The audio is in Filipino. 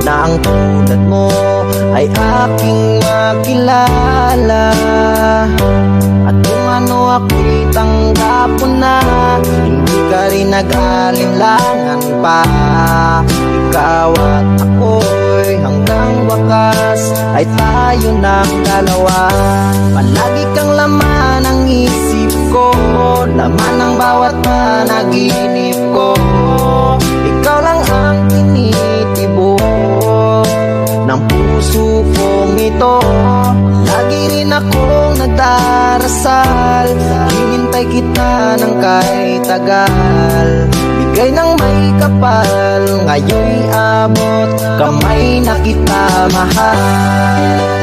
na ang tulad mo ay aking makilala. At kung ano ako'y tanggap mo na, hindi ka rin nag-alinlangan pa. Ikaw at ako'y hanggang wakas ay tayo ng dalawa. Palagi kang laman ng isip ko, laman ng bawat panaginip ko. Ikaw lang ang tinitibok ng puso kong ito. Lagi rin akong nagdarasal, hinintay kita ng kahit tagal. Bigay ng may kapal, ngayon'y abot kamay na kita mahal.